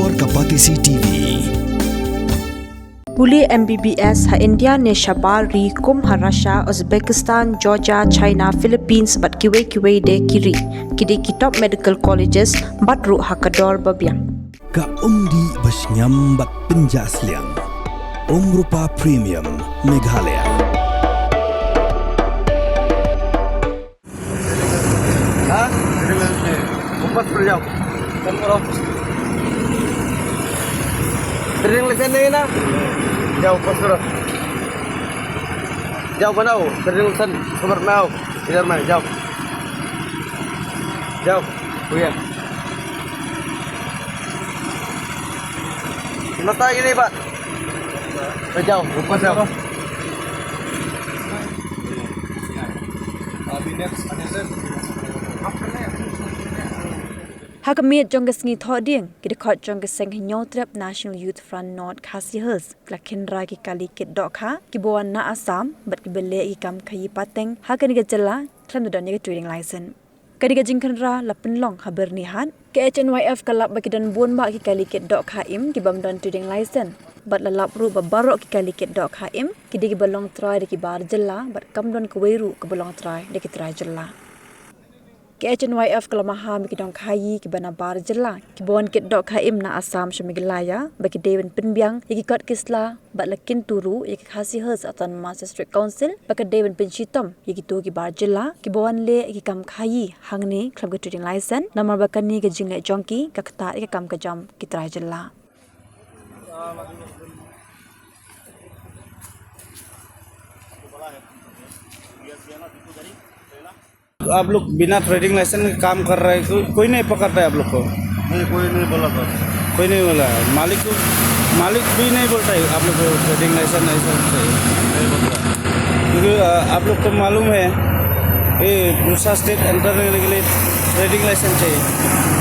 और Kapatisi TV. Puli MBBS ha India ne Shabari kum ha Russia, Uzbekistan, Georgia, China, Philippines bat kiwe de kiri. Kidi ki top medical colleges bat ru ha kador babiang. Ka umdi basnyam bat penjasliang. Rupa Premium Meghalaya. हाँ ऊपर चल जाओ कम करो drilling licence नहीं ना जाओ ऊपर करो जाओ बनाओ ड्रिलिंग लाइसेंस खबर में आओ इधर में जाओ जाओ भैया समझता है कि नहीं बात तो जाओ ऊपर जाओ Hagamit jongasngi thoding kidikot jongaseng hinyotrap National Youth Front North Khasi Hills klakenra ki kali kit dokha kibuan na Assam bat kibele ikam khayi pateng hakaniga jala klamdudan ye trading license kadiga jingkanra lapinlong habernihan ke HNYF kalap bakidan bon ba ki kali kit dokha im kibamdan trading license bat lalap ru babarok ki kali kit dokha im kidigi balong try de ki bar jala bat kamdon kweru ke balong try de ki try jala ke HNYF kalamaha mikidong khayi ki bana bar jala ki bon kit dok khaim na Assam shamiglaya baki dewen pinbyang yaki kot kisla bat lakin turu yaki Khasi Hills Autonomous District Council baka dewen pinshitom yaki tu ki bar jala ki bon le yaki kam khayi hangni club trading license namar bakani ke jingle jonki kakta yaki kam ka jam ki trai jala आप लोग बिना trading licence के काम कर रहे हैं कोई नहीं पकड़ता है आप लोग को नहीं कोई नहीं बोला था कोई नहीं बोला मालिक भी नहीं बोलता है आप लोग को ट्रेडिंग लाइसेंस नहीं चाहिए नहीं बोलता क्योंकि आप लोग को मालूम है ये दूसरा स्टेट एंटर करने के लिए ट्रेडिंग लाइसेंस चाहिए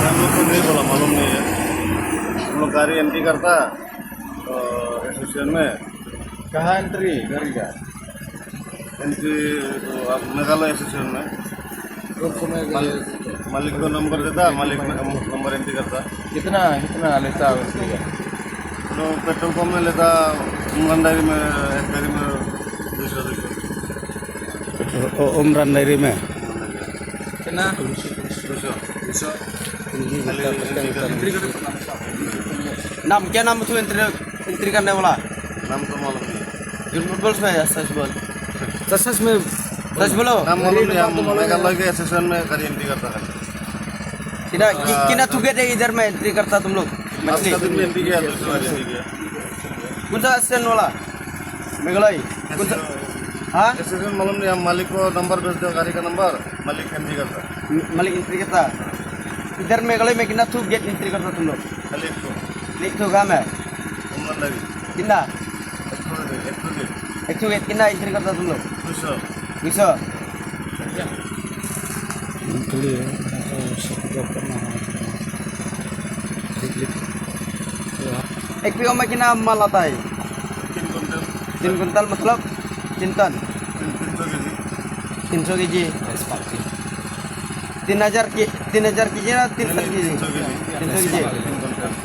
हम लोग को नहीं बोला मालूम नहीं है हम लोग गाड़ी एंट्री करता एसोसिएशन में कहाँ एंट्री गाड़ी का एंट्री तो आप मेघालय एसोसिएशन में मालिक को नंबर देता मालिक नंबर एंट्री करता कितना लेता है तो पेट्रोल पंप में लेता उमरान डायरी में एक डायरी में 200 उमरान डायरी में कितना 200 नाम क्या नाम तू एंट्री करने वाला नाम तो मालूम नहीं झूठ बोल सच बोल सच में सच बोलो नाम मालूम नहीं हम मेघालय के एसोसिएशन में गाड़ी एंट्री करता है किना तुगे दे इधर में एंट्री करता तुम लोग आपका दिन में एंट्री किया दूसरी बार एंट्री किया कौन सा स्टैंड वाला मेघालय कौन सा हाँ एसोसिएशन मालूम नहीं हम मालिक को नंबर भेज दो गाड़ी का नंबर मालिक एंट्री करता मालिक एंट्री करता इधर मेघालय में कितना तू गेट एंट्री करता तुम लोग खाली लिख तो काम है उमरान डायरी कितना एक एक गेट कितना एंट्री करता तुम लोग 200 एक पीओ में कितना माल आता है 3 कुंटल मतलब 3 टन 300 के जी 3000 कीजिए ना 300 कीजिए 300 कीजिए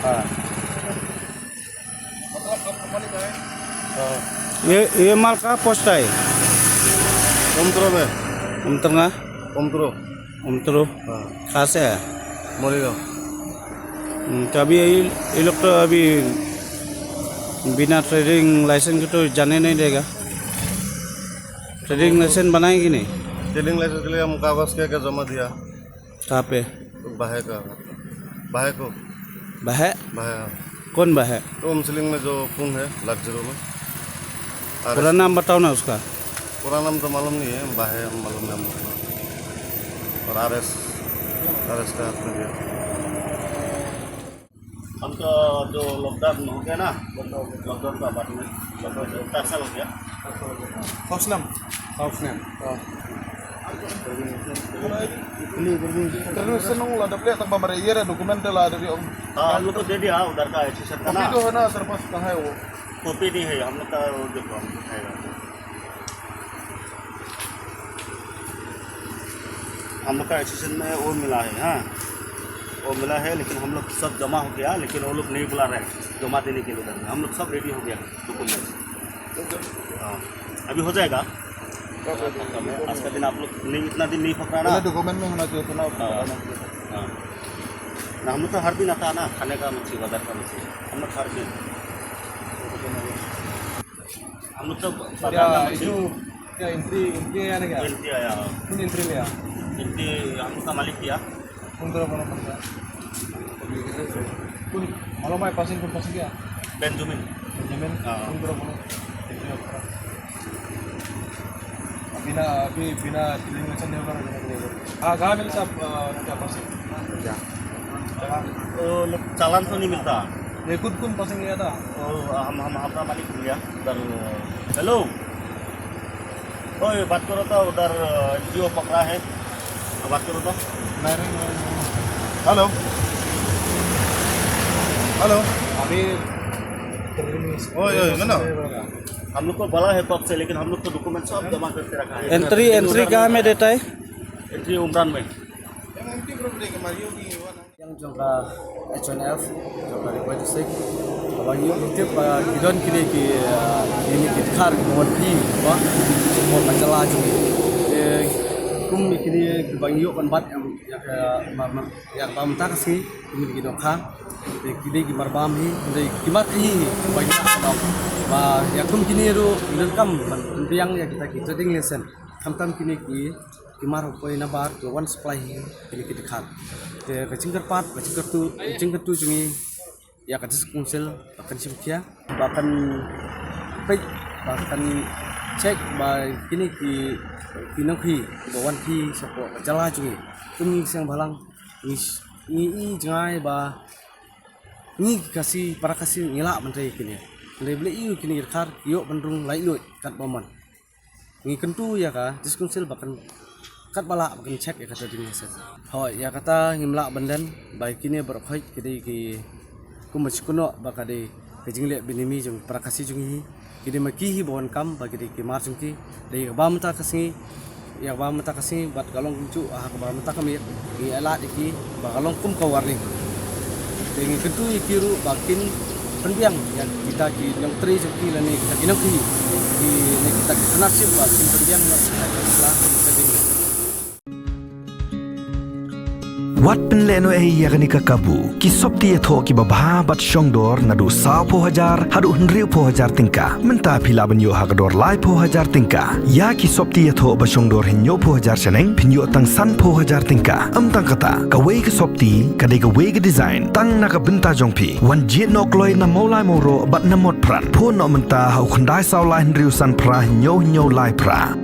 हाँ ये माल कहाँ पहुँचता है उमतरो कहाँ से है मोरीगांव कभी ये लोग तो अभी बिना ट्रेडिंग लाइसेंस के तो जाने नहीं देगा ट्रेडिंग लाइसेंस बनाएंगे नहीं ट्रेडिंग लाइसेंस के लिए हम कागज़ क्या जमा दिया कहाँ पे तो बाहे को बहे बाहे कौन बहे तो मुस्लिम में जो पुंग है लग्जरो में पूरा नाम बताओ ना उसका पूरा नाम तो मालूम नहीं है बाहे हम मालूम है हमको और आरएस का हाथ में दिया हम तो जो लॉकडाउन हो गया ना लॉकडाउन का बाद में लगभग 4 साल हो गया Fausnam Terus senang lah, dapat tak bawa mereka dokumen telah dari om. हाँ वो तो दे दिया उधर का एसोसिएशन का ना Kopi tu है ना तेरे पास कहाँ है वो? कॉपी नहीं है हम लोग का वो देखो हम दिखाएगा हम लोग का एसोसिएशन में वो मिला है हाँ वो मिला है, लेकिन हम लोग सब जमा हो गया, लेकिन वो लोग नहीं बुला रहे हैं जमा देने के लिए। हम लोग सब रेडी हो गया डॉक्यूमेंट। हाँ, अभी हो जाएगा। आज का दिन आप लोग नहीं, इतना दिन नहीं पकड़ा ना। डॉक्यूमेंट में होना चाहिए था ना। हाँ ना, हम लोग तो हर दिन आता है ना खाने का मछली, बाजार का मछली हम लोग हर दिन। हम लोग तो बाजार का मछली एंट्री आने क्या एंट्री आया, एंट्री लिया एंट्री हम लोग का मालिक किया। मालूम है पासिंग क्या बेंजामिन जमीन हाँ। बिना नहीं होगा। हाँ कहाँ मिलता क्या पासिंग तो लोग चालान तो नहीं मिलता। ये खुद कौन पासिंग लिया था? तो हम अपना मालिक लिया उधर। हेलो, ओए बात करो तो, उधर एनजीओ पकड़ा है, बात करो तो। हेलो हेलो अभी ना हम लोग को बोला है कब से, लेकिन हम लोग तो डॉक्यूमेंट सब जमा करके रखा है। एंट्री कहाँ में देता है? एंट्री उमरान में। yang jangka HNF jangka di Batu Sek abang yo tip gidon kini ki ini kitkar kawan pi ba semua masalah juga kum kini bang yo kan bat yang bam tak sih ini gidon kha kini ki marbam hi dari kimat hi bang nak ba ya kum kini ru lengkam yang ya kita trading lesson tam kini ki kimar poi na bar to one supply kini kitkar ke kecingker pat kecingker tu jungi ya kacis kunsel akan simkia bahkan pek bahkan cek by kini ki pinangki bawan ki sopo jala jungi tumi siang balang ni jangai ba ni kasih para kasih ngilak menteri kini beli iu kini kar yo bandung lai lut kat baman ni kentu ya ka diskunsel bahkan kat balak bakin cek ya kata dini set. Hoi ya kata ngimlak bandan baik ini berkhoi kini ki kumachkuno bakade kejingle binimi jung prakasi jungi kini maki hi bon kam bagi ki mar jungki dei ba mata kasi ya ba mata kasi bat galong kuncu ah ba mata kami ki alat iki ba galong kum ka warning dei kentu ikiru bakin pendiang yang kita ki yang tri jungki lani kita kinaki di kita nasib bakin pendiang yang kita Wat penleno yakni kakabu ki sopti etho ki babha bat shongdor nadu 100,000 hadu 100,000 tingka menta phila banyo hagador lai 100,000 tingka ya ki sopti etho ba shongdor hinyo 100,000 seneng pinyo tang san 100,000 tingka tang kata ka wei ki sopti ka de ka wei ki design tang na ka benta jongpi wan jit nok loi na molai moro bat na mot pran pho no menta hau khandai saw lai 100,000 pra hinyo lai pra